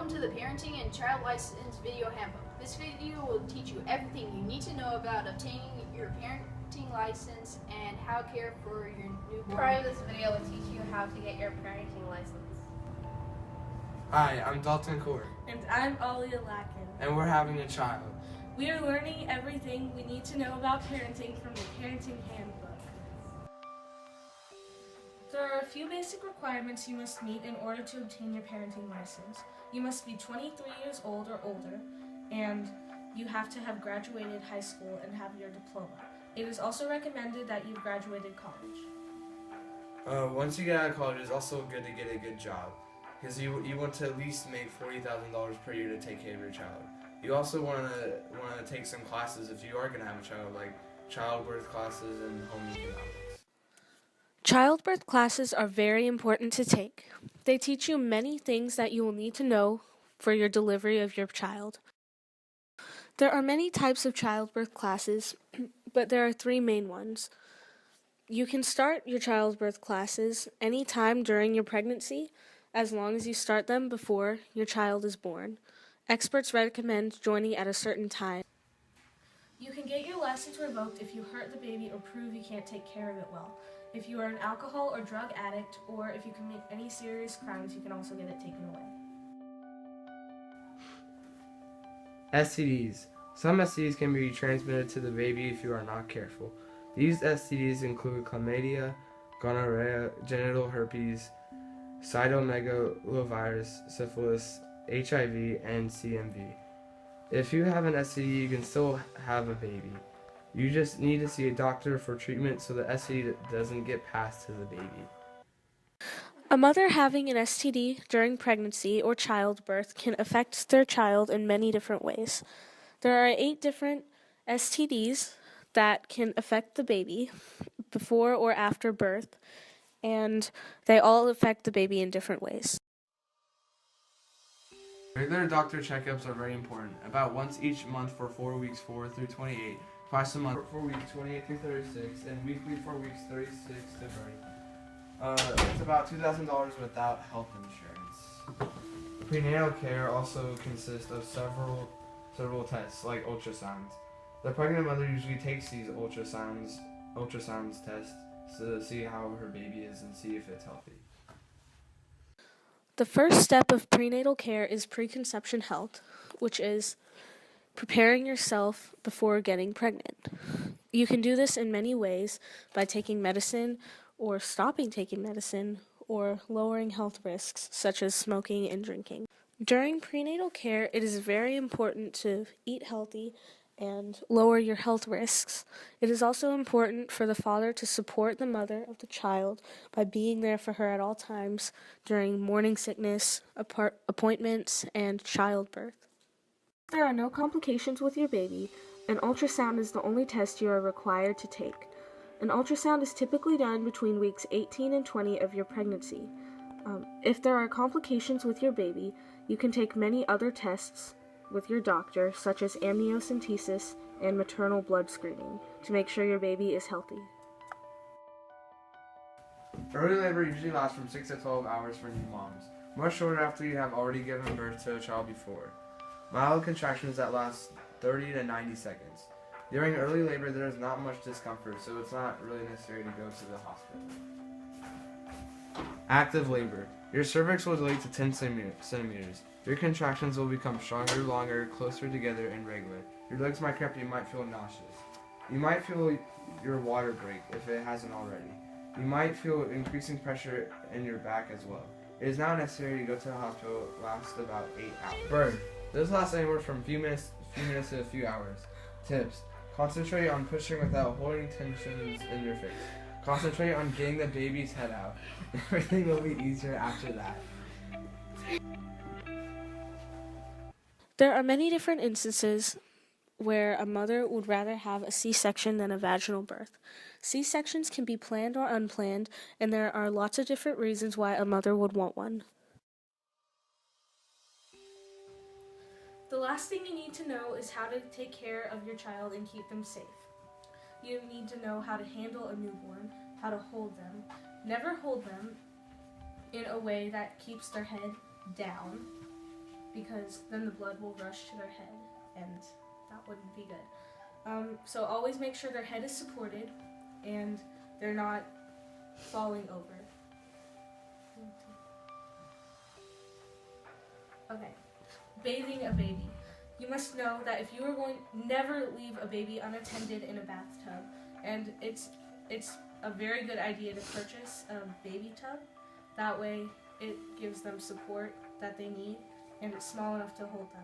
Welcome to the Parenting and Child License Video Handbook. This video will teach you everything you need to know about obtaining your parenting license and how to care for your newborn. Part of this video will teach you how to get your parenting license. Hi, I'm Dalton Court. And I'm Alia Lakin. And we're having a child. We are learning everything we need to know about parenting from the Parenting Handbook. There are a few basic requirements you must meet in order to obtain your parenting license. You must be 23 years old or older, and you have to have graduated high school and have your diploma. It is also recommended that you've graduated college. Once you get out of college, it's also good to get a good job, because you want to at least make $40,000 per year to take care of your child. You also want to take some classes if you are going to have a child, like childbirth classes and home economics. Childbirth classes are very important to take. They teach you many things that you will need to know for your delivery of your child. There are many types of childbirth classes, but there are three main ones. You can start your childbirth classes anytime during your pregnancy, as long as you start them before your child is born. Experts recommend joining at a certain time. You can get your license revoked if you hurt the baby or prove you can't take care of it well. If you are an alcohol or drug addict, or if you commit any serious crimes, you can also get it taken away. STDs. Some STDs can be transmitted to the baby if you are not careful. These STDs include chlamydia, gonorrhea, genital herpes, cytomegalovirus, syphilis, HIV, and CMV. If you have an STD, you can still have a baby. You just need to see a doctor for treatment so the STD doesn't get passed to the baby. A mother having an STD during pregnancy or childbirth can affect their child in many different ways. There are 8 different STDs that can affect the baby before or after birth, and they all affect the baby in different ways. Regular doctor checkups are very important, about once each month for 4 weeks 4 through 28, twice a month for 4 weeks 28 through 36, and weekly for weeks 36 to 30. It's about $2,000 without health insurance. Prenatal care also consists of several tests, like ultrasounds. The pregnant mother usually takes these ultrasounds tests to see how her baby is and see if it's healthy. The first step of prenatal care is preconception health, which is preparing yourself before getting pregnant. You can do this in many ways by taking medicine or stopping taking medicine or lowering health risks such as smoking and drinking. During prenatal care, it is very important to eat healthy and lower your health risks. It is also important for the father to support the mother of the child by being there for her at all times during morning sickness, appointments, and childbirth. If there are no complications with your baby, an ultrasound is the only test you are required to take. An ultrasound is typically done between weeks 18 and 20 of your pregnancy. If there are complications with your baby, you can take many other tests with your doctor, such as amniocentesis and maternal blood screening, to make sure your baby is healthy. Early labor usually lasts from 6 to 12 hours for new moms, much shorter after you have already given birth to a child before. Mild contractions that last 30 to 90 seconds. During early labor, there is not much discomfort, so it's not really necessary to go to the hospital. Active labor. Your cervix will dilate to 10 centimeters. Your contractions will become stronger, longer, closer together, and regular. Your legs might cramp, you might feel nauseous. You might feel your water break if it hasn't already. You might feel increasing pressure in your back as well. It is not necessary to go to the hospital. It lasts about 8 hours. Burn. This lasts anywhere from a few minutes to a few hours. Tips. Concentrate on pushing without holding tensions in your face. Concentrate on getting the baby's head out. Everything will be easier after that. There are many different instances where a mother would rather have a C-section than a vaginal birth. C-sections can be planned or unplanned, and there are lots of different reasons why a mother would want one. The last thing you need to know is how to take care of your child and keep them safe. You need to know how to handle a newborn, how to hold them. Never hold them in a way that keeps their head down. because then the blood will rush to their head, and that wouldn't be good. So always make sure their head is supported and they're not falling over. Okay, bathing a baby. You must know that if you are going, never leave a baby unattended in a bathtub, and it's a very good idea to purchase a baby tub. That way it gives them support that they need, and it's small enough to hold them.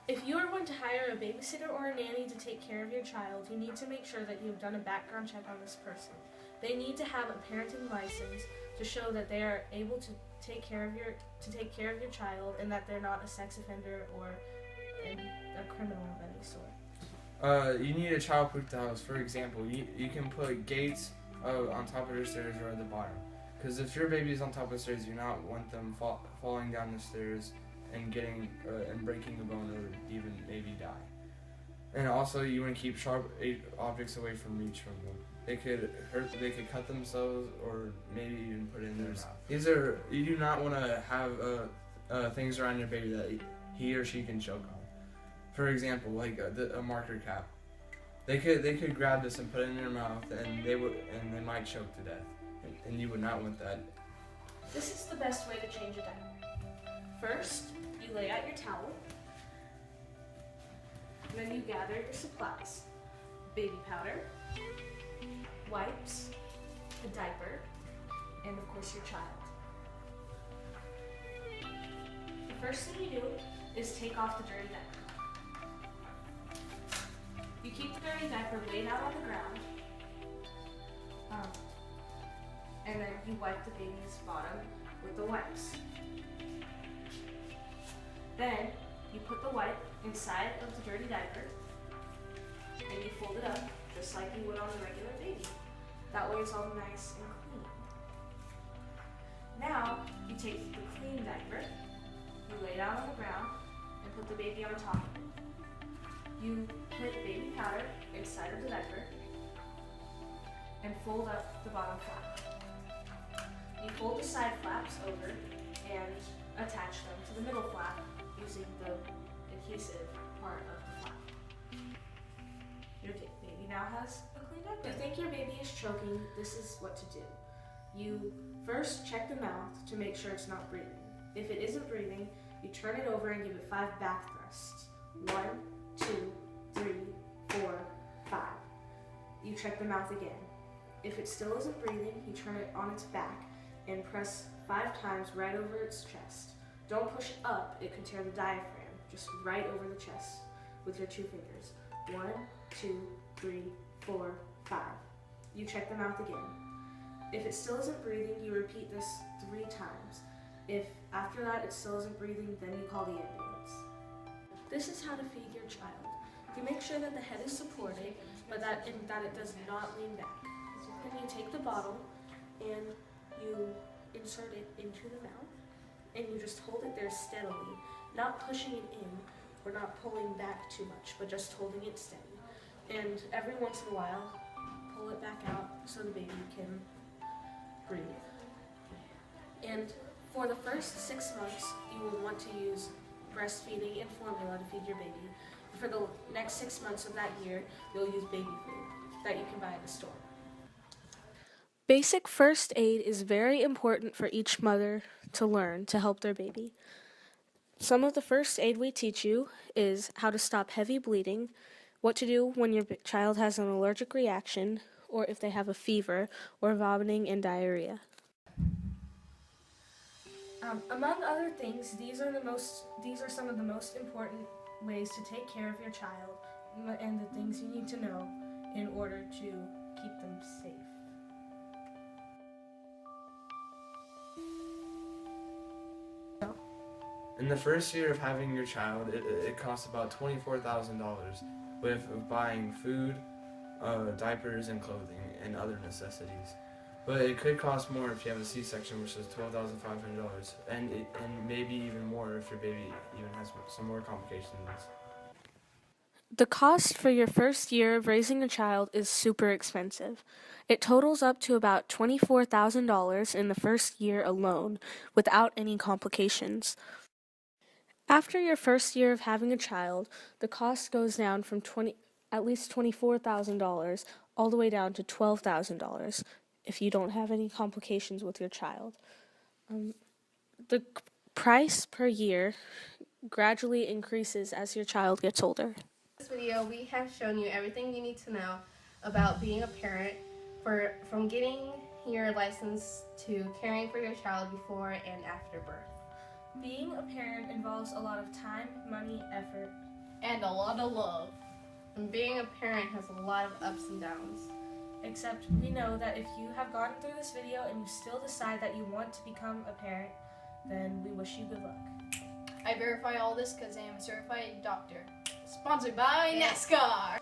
If you are going to hire a babysitter or a nanny to take care of your child, you need to make sure that you have done a background check on this person. They need to have a parenting license to show that they are able to take care of your child, and that they're not a sex offender or a criminal of any sort. You need a child-proof house. For example, you can put gates on top of your stairs or at the bottom. Because if your baby is on top of the stairs, you not want them falling down the stairs and getting and breaking a bone or even maybe die. And also, you want to keep sharp objects away from reach from them. They could hurt. They could cut themselves, or maybe even put in their mouth. You do not want to have things around your baby that he or she can choke on. For example, like a marker cap. They could grab this and put it in their mouth, and they might choke to death. And you would not want that. This is the best way to change a diaper. First, you lay out your towel. Then you gather your supplies: baby powder, wipes, the diaper, and of course your child. The first thing you do is take off the dirty diaper. You keep the dirty diaper laid out on the ground, and then you wipe the baby's bottom with the wipes. Then you put the wipe inside of the dirty diaper, and you fold it up just like you would on a regular baby. That way it's all nice and clean. Now you take the clean diaper, you lay it out on the ground, and put the baby on top of it. You put baby powder inside of the diaper and fold up the bottom flap. You fold the side flaps over and attach them to the middle flap using the adhesive part of the flap. Your baby now has a clean diaper. If you think your baby is choking, this is what to do. You first check the mouth to make sure it's not breathing. If it isn't breathing, you turn it over and give it 5 back thrusts. 1, 2, 3, 4, 5. You check the mouth again. If it still isn't breathing, you turn it on its back and press 5 times right over its chest. Don't push up, it could tear the diaphragm. Just right over the chest with your 2 fingers. 1, 2, 3, 4, 5. You check the mouth again. If it still isn't breathing, you repeat this 3 times. If after that it still isn't breathing, then you call the ambulance. This is how to feed your child. You make sure that the head is supported, but that it does not lean back. Then you take the bottle and you insert it into the mouth, and you just hold it there steadily, not pushing it in or not pulling back too much, but just holding it steady. And every once in a while, pull it back out so the baby can breathe. And for the first 6 months, you will want to use breastfeeding and formula to feed your baby. For the next 6 months of that year, you'll use baby food that you can buy at the store. Basic first aid is very important for each mother to learn to help their baby. Some of the first aid we teach you is how to stop heavy bleeding, what to do when your child has an allergic reaction, or if they have a fever or vomiting and diarrhea. Among other things, these are some of the most important ways to take care of your child and the things you need to know in order to keep them safe. In the first year of having your child, it costs about $24,000 with buying food, diapers, and clothing, and other necessities. But it could cost more if you have a C-section, which is $12,500, and maybe even more if your baby even has some more complications. The cost for your first year of raising a child is super expensive. It totals up to about $24,000 in the first year alone, without any complications. After your first year of having a child, the cost goes down from at least $24,000 all the way down to $12,000 if you don't have any complications with your child. The price per year gradually increases as your child gets older. In this video, we have shown you everything you need to know about being a parent, from getting your license to caring for your child before and after birth. Being a parent involves a lot of time, money, effort, And a lot of love. And being a parent has a lot of ups and downs. except we know that if you have gotten through this video and you still decide that you want to become a parent, then we wish you good luck. I verify all this because I am a certified doctor. Sponsored by NASCAR.